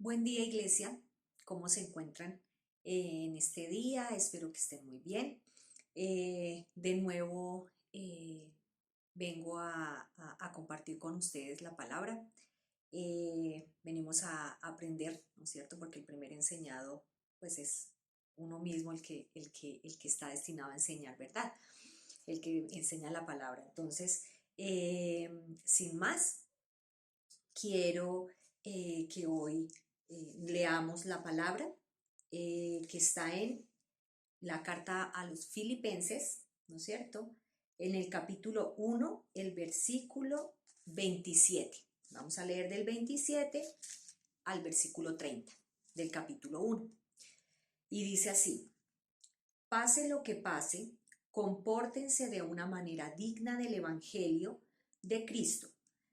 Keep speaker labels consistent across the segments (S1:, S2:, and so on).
S1: Buen día, iglesia. ¿Cómo se encuentran en este día? Espero que estén muy bien. De nuevo vengo a compartir con ustedes la palabra. Venimos a aprender, ¿no es cierto? Porque el primer enseñado, pues es uno mismo el que está destinado a enseñar, ¿verdad? El que enseña la palabra. Entonces, sin más, quiero que hoy leamos la palabra que está en la carta a los Filipenses, ¿no es cierto? En el capítulo 1, el versículo 27. Vamos a leer del 27 al versículo 30 del capítulo 1. Y dice así: pase lo que pase, compórtense de una manera digna del Evangelio de Cristo.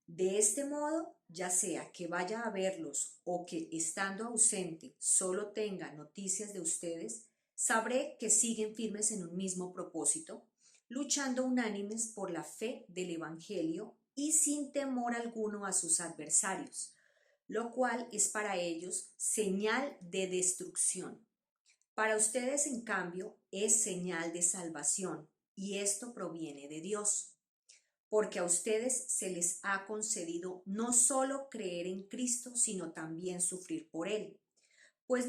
S1: De este modo, ya sea que vaya a verlos o que estando ausente solo tenga noticias de ustedes, sabré que siguen firmes en un mismo propósito, luchando unánimes por la fe del Evangelio y sin temor alguno a sus adversarios, lo cual es para ellos señal de destrucción. Para ustedes, en cambio, es señal de salvación, y esto proviene de Dios, porque a ustedes se les ha concedido no solo creer en Cristo, sino también sufrir por Él, pues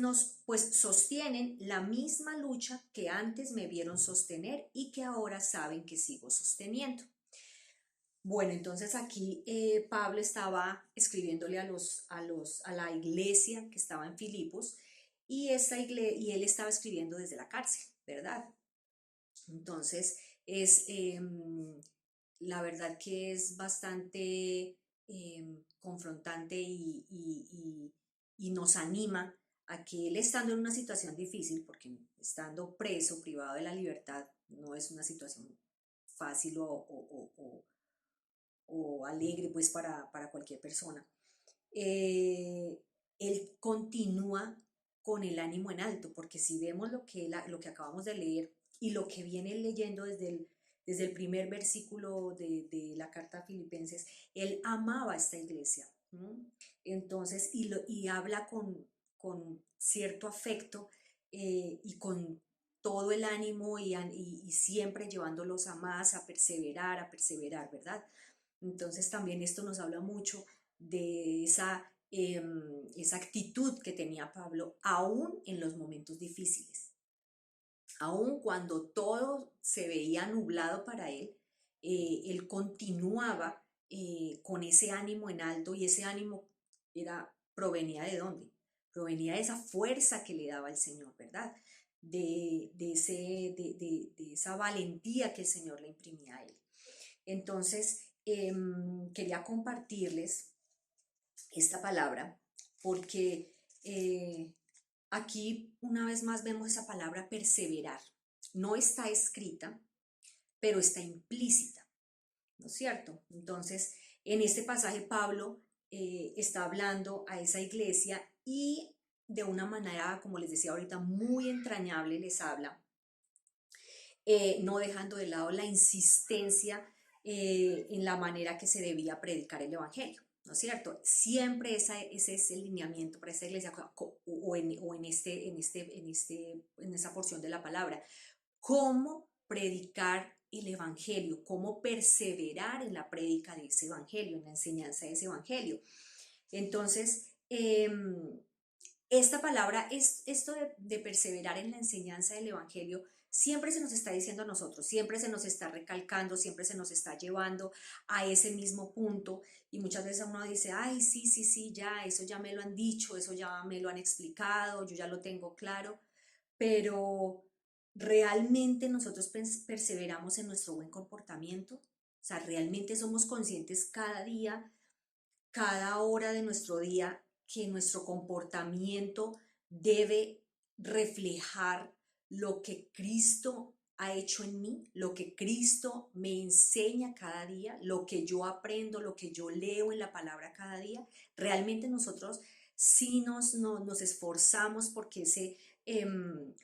S1: sostienen la misma lucha que antes me vieron sostener y que ahora saben que sigo sosteniendo. Bueno, entonces aquí Pablo estaba escribiéndole a la iglesia que estaba en Filipos, y él estaba escribiendo desde la cárcel, ¿verdad? Entonces, es la verdad que es bastante confrontante y nos anima a que él, estando en una situación difícil, porque estando preso, privado de la libertad, no es una situación fácil o alegre pues para cualquier persona, eh, él continúa con el ánimo en alto, porque si vemos lo que acabamos de leer y lo que viene leyendo desde el primer versículo de la carta a Filipenses, él amaba a esta iglesia. ¿No? Entonces, y habla con cierto afecto y con todo el ánimo y siempre llevándolos a más, a perseverar, ¿verdad? Entonces también esto nos habla mucho de esa actitud que tenía Pablo, aún en los momentos difíciles, aún cuando todo se veía nublado para él. Él continuaba con ese ánimo en alto, y ese ánimo provenía ¿de dónde? Provenía de esa fuerza que le daba el Señor, ¿verdad? De esa valentía que el Señor le imprimía a él. Entonces, quería compartirles esta palabra porque aquí una vez más vemos esa palabra perseverar. No está escrita, pero está implícita, ¿no es cierto? Entonces, en este pasaje Pablo está hablando a esa iglesia y de una manera, como les decía ahorita, muy entrañable les habla, no dejando de lado la insistencia en la manera que se debía predicar el Evangelio, ¿no es cierto? Siempre ese es el lineamiento para esta iglesia en esa porción de la palabra. ¿Cómo predicar el Evangelio? ¿Cómo perseverar en la prédica de ese Evangelio, en la enseñanza de ese Evangelio? Entonces, esta palabra, esto de perseverar en la enseñanza del Evangelio, siempre se nos está diciendo a nosotros, siempre se nos está recalcando, siempre se nos está llevando a ese mismo punto, y muchas veces uno dice, ay, sí, sí, sí, ya, eso ya me lo han dicho, eso ya me lo han explicado, yo ya lo tengo claro, pero ¿realmente nosotros perseveramos en nuestro buen comportamiento? O sea, ¿realmente somos conscientes cada día, cada hora de nuestro día, que nuestro comportamiento debe reflejar lo que Cristo ha hecho en mí, lo que Cristo me enseña cada día, lo que yo aprendo, lo que yo leo en la palabra cada día? Realmente nosotros sí nos esforzamos porque ese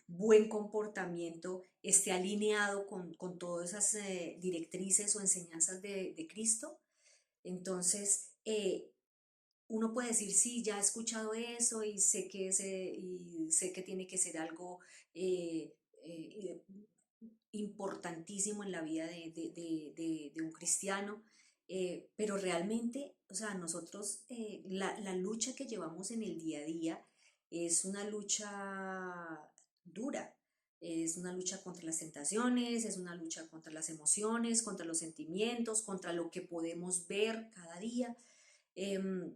S1: buen comportamiento esté alineado con todas esas directrices o enseñanzas de Cristo. Entonces, uno puede decir, sí, ya he escuchado eso y sé que tiene que ser algo eh, eh, importantísimo en la vida de un cristiano, pero realmente, o sea, nosotros, la lucha que llevamos en el día a día es una lucha dura. Es una lucha contra las tentaciones, es una lucha contra las emociones, contra los sentimientos, contra lo que podemos ver cada día. Em,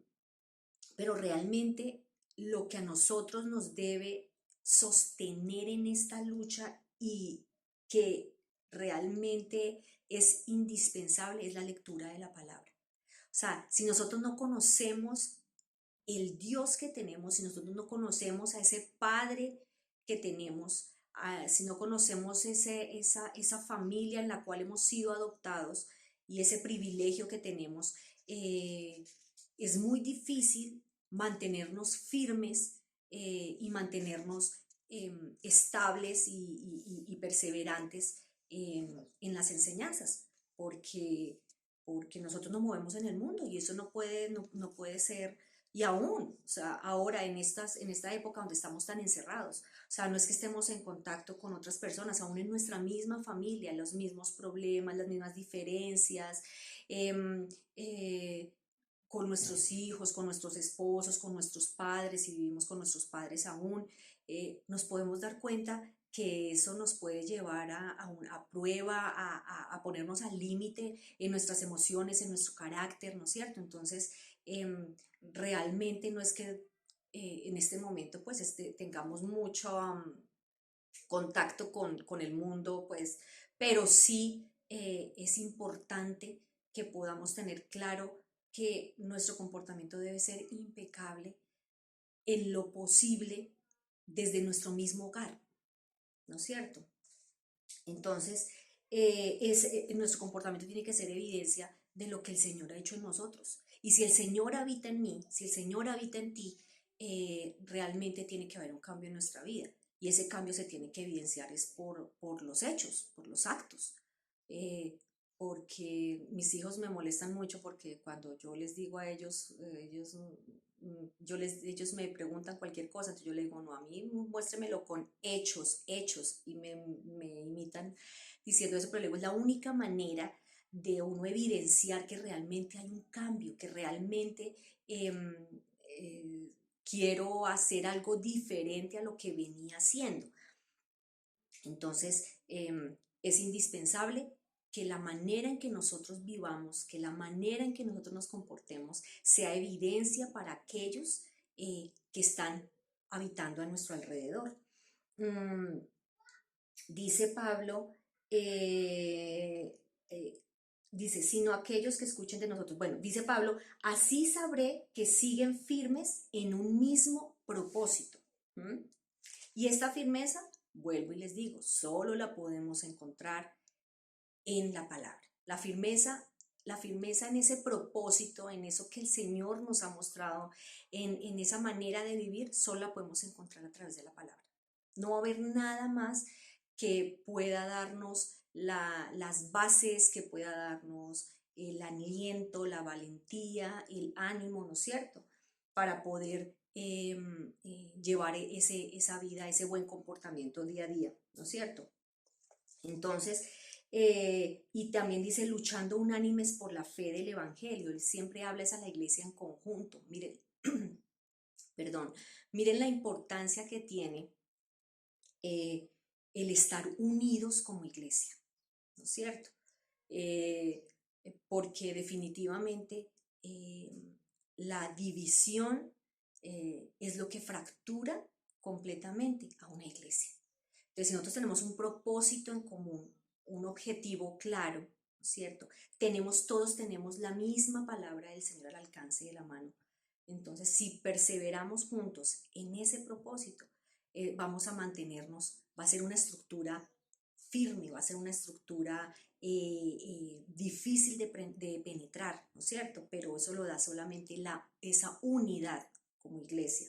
S1: pero realmente lo que a nosotros nos debe sostener en esta lucha y que realmente es indispensable es la lectura de la palabra. O sea, si nosotros no conocemos el Dios que tenemos, si nosotros no conocemos a ese Padre que tenemos, si no conocemos esa familia en la cual hemos sido adoptados y ese privilegio que tenemos, eh, es muy difícil mantenernos firmes y mantenernos estables y perseverantes en las enseñanzas, porque nosotros nos movemos en el mundo y eso no puede ser. Y aún, o sea, ahora en esta época donde estamos tan encerrados, o sea, no es que estemos en contacto con otras personas, aún en nuestra misma familia, los mismos problemas, las mismas diferencias, em, eh, con nuestros hijos, con nuestros esposos, con nuestros padres, si vivimos con nuestros padres aún, nos podemos dar cuenta que eso nos puede llevar a prueba, ponernos al límite en nuestras emociones, en nuestro carácter, ¿no es cierto? Entonces, realmente no es que en este momento pues tengamos mucho contacto con el mundo, pues, pero sí es importante que podamos tener claro que nuestro comportamiento debe ser impecable en lo posible desde nuestro mismo hogar, ¿no es cierto? Entonces, nuestro comportamiento tiene que ser evidencia de lo que el Señor ha hecho en nosotros. Y si el Señor habita en mí, si el Señor habita en ti, realmente tiene que haber un cambio en nuestra vida. Y ese cambio se tiene que evidenciar es por los hechos, por los actos. Eh, Porque mis hijos me molestan mucho porque cuando yo les digo a ellos, ellos me preguntan cualquier cosa, entonces yo les digo, no, a mí muéstremelo con hechos, hechos, y me imitan diciendo eso, pero luego es la única manera de uno evidenciar que realmente hay un cambio, que realmente em, quiero hacer algo diferente a lo que venía haciendo. Entonces, es indispensable que la manera en que nosotros vivamos, que la manera en que nosotros nos comportemos, sea evidencia para aquellos que están habitando a nuestro alrededor. Mm, Dice Pablo, eh, eh, dice, sino aquellos que escuchen de nosotros. Bueno, dice Pablo, así sabré que siguen firmes en un mismo propósito. ¿Mm? Y esta firmeza, vuelvo y les digo, solo la podemos encontrar en la palabra. La firmeza en ese propósito, en eso que el Señor nos ha mostrado, en esa manera de vivir, solo la podemos encontrar a través de la palabra. No va a haber nada más que pueda darnos las bases, que pueda darnos el aliento, la valentía, el ánimo, ¿no es cierto? Para poder llevar esa vida, ese buen comportamiento día a día, ¿no es cierto? Entonces, y también dice, luchando unánimes por la fe del Evangelio. Él siempre habla a la iglesia en conjunto. Miren, perdón, miren la importancia que tiene eh, el estar unidos como iglesia, ¿no es cierto? Eh, Porque definitivamente la división es lo que fractura completamente a una iglesia. Entonces, si nosotros tenemos un propósito en común, un objetivo claro, ¿no es cierto? Todos tenemos la misma palabra del Señor al alcance de la mano. Entonces, si perseveramos juntos en ese propósito, vamos a mantenernos, va a ser una estructura firme, va a ser una estructura difícil de penetrar, ¿no es cierto? Pero eso lo da solamente esa unidad como iglesia.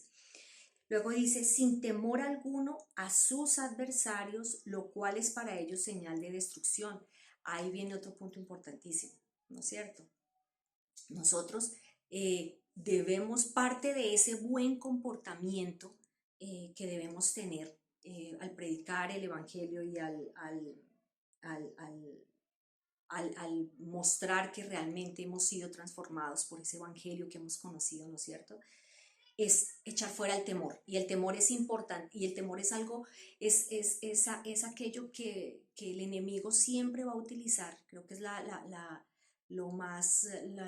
S1: Luego dice, sin temor alguno a sus adversarios, lo cual es para ellos señal de destrucción. Ahí viene otro punto importantísimo, ¿no es cierto? Nosotros debemos, parte de ese buen comportamiento que debemos tener al predicar el Evangelio y al, al, al mostrar que realmente hemos sido transformados por ese Evangelio que hemos conocido, ¿no es cierto? Es echar fuera el temor. Y el temor es importante, y el temor es algo, es aquello que el enemigo siempre va a utilizar. Creo que es la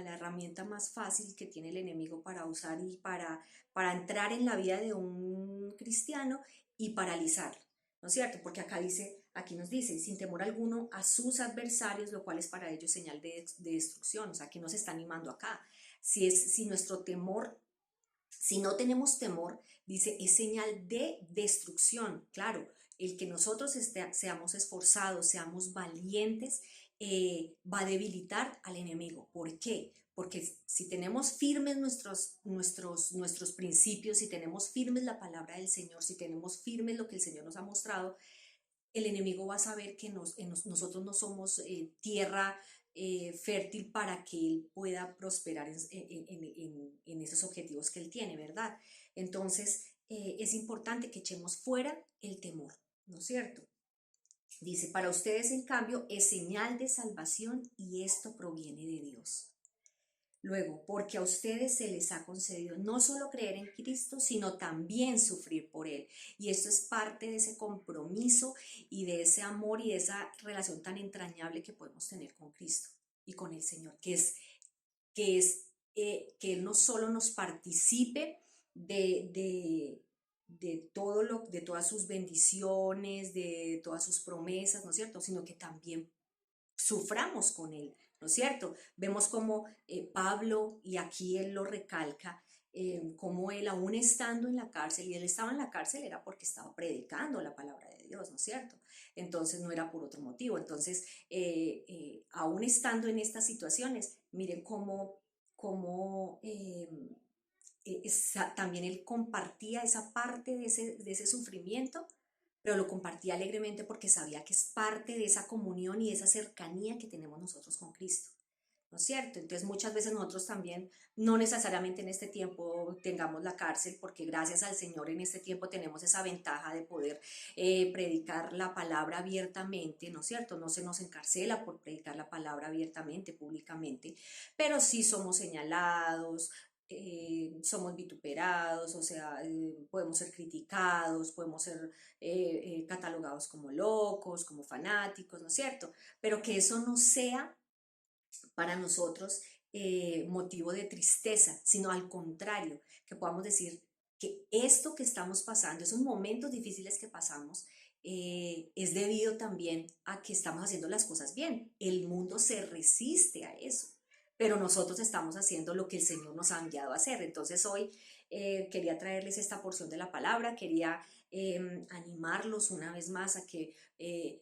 S1: herramienta más fácil que tiene el enemigo para usar y para entrar en la vida de un cristiano y paralizar, ¿no es cierto? Porque acá dice, aquí nos dice, sin temor alguno a sus adversarios, lo cual es para ellos señal de destrucción. O sea, que nos está animando acá. Si nuestro temor, si no tenemos temor, dice, es señal de destrucción. Claro, el que nosotros seamos esforzados, seamos valientes, va a debilitar al enemigo. ¿Por qué? Porque si tenemos firmes nuestros principios, si tenemos firmes la palabra del Señor, si tenemos firmes lo que el Señor nos ha mostrado, el enemigo va a saber que nosotros no somos tierra fértil para que él pueda prosperar en esos objetivos que él tiene, ¿verdad? Entonces, es importante que echemos fuera el temor, ¿no es cierto? Dice, para ustedes en cambio es señal de salvación y esto proviene de Dios. Luego, porque a ustedes se les ha concedido no solo creer en Cristo, sino también sufrir por Él. Y esto es parte de ese compromiso y de ese amor y de esa relación tan entrañable que podemos tener con Cristo y con el Señor, que Él no solo nos participe de todas sus bendiciones, de todas sus promesas, ¿no es cierto? Sino que también suframos con Él, ¿no es cierto? Vemos como Pablo, y aquí él lo recalca, como él aún estando en la cárcel, y él estaba en la cárcel era porque estaba predicando la palabra de Dios, ¿no es cierto? Entonces no era por otro motivo. Entonces, aún estando en estas situaciones, miren cómo también él compartía esa parte de ese sufrimiento, pero lo compartía alegremente porque sabía que es parte de esa comunión y de esa cercanía que tenemos nosotros con Cristo, ¿no es cierto? Entonces muchas veces nosotros también, no necesariamente en este tiempo tengamos la cárcel, porque gracias al Señor en este tiempo tenemos esa ventaja de poder predicar la palabra abiertamente, ¿no es cierto? No se nos encarcela por predicar la palabra abiertamente, públicamente, pero sí somos señalados, somos vituperados, o sea, podemos ser criticados, podemos ser catalogados como locos, como fanáticos, ¿no es cierto? Pero que eso no sea para nosotros motivo de tristeza, sino al contrario, que podamos decir que esto que estamos pasando, esos momentos difíciles que pasamos, es debido también a que estamos haciendo las cosas bien. El mundo se resiste a eso, pero nosotros estamos haciendo lo que el Señor nos ha enviado a hacer. Entonces hoy quería traerles esta porción de la palabra, quería animarlos una vez más a que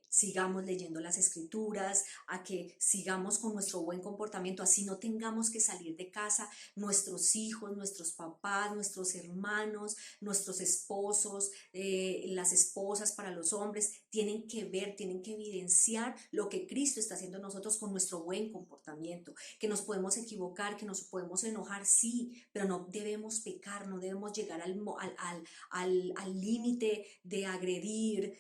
S1: sigamos leyendo las escrituras, a que sigamos con nuestro buen comportamiento, así no tengamos que salir de casa, nuestros hijos, nuestros papás, nuestros hermanos, nuestros esposos, las esposas para los hombres, tienen que ver, tienen que evidenciar lo que Cristo está haciendo en nosotros con nuestro buen comportamiento, que nos podemos equivocar, que nos podemos enojar, sí, pero no debemos pecar, no debemos llegar al límite de agredir,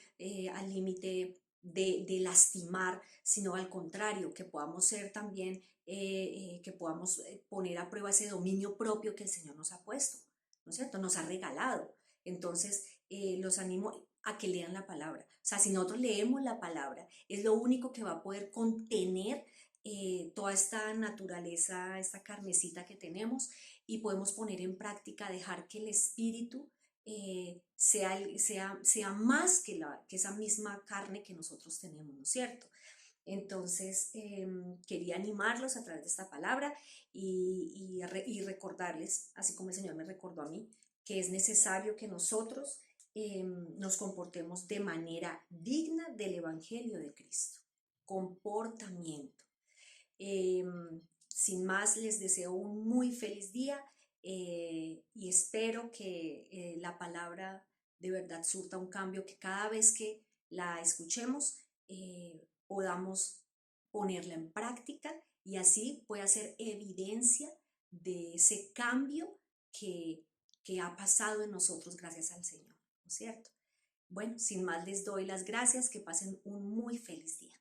S1: al límite de lastimar, sino al contrario, que podamos ser también, que podamos poner a prueba ese dominio propio que el Señor nos ha puesto, ¿no es cierto? Nos ha regalado. Entonces, los animo a que lean la palabra. O sea, si nosotros leemos la palabra, es lo único que va a poder contener toda esta naturaleza, esta carnecita que tenemos, y podemos poner en práctica, dejar que el Espíritu sea más que esa misma carne que nosotros tenemos, ¿no es cierto? Entonces, quería animarlos a través de esta palabra y recordarles, así como el Señor me recordó a mí, que es necesario que nosotros nos comportemos de manera digna del Evangelio de Cristo. Comportamiento. Eh, Sin más, les deseo un muy feliz día y espero que la palabra de verdad surta un cambio, que cada vez que la escuchemos podamos ponerla en práctica y así pueda ser evidencia de ese cambio que ha pasado en nosotros gracias al Señor, ¿no es cierto? Bueno, sin más les doy las gracias, que pasen un muy feliz día.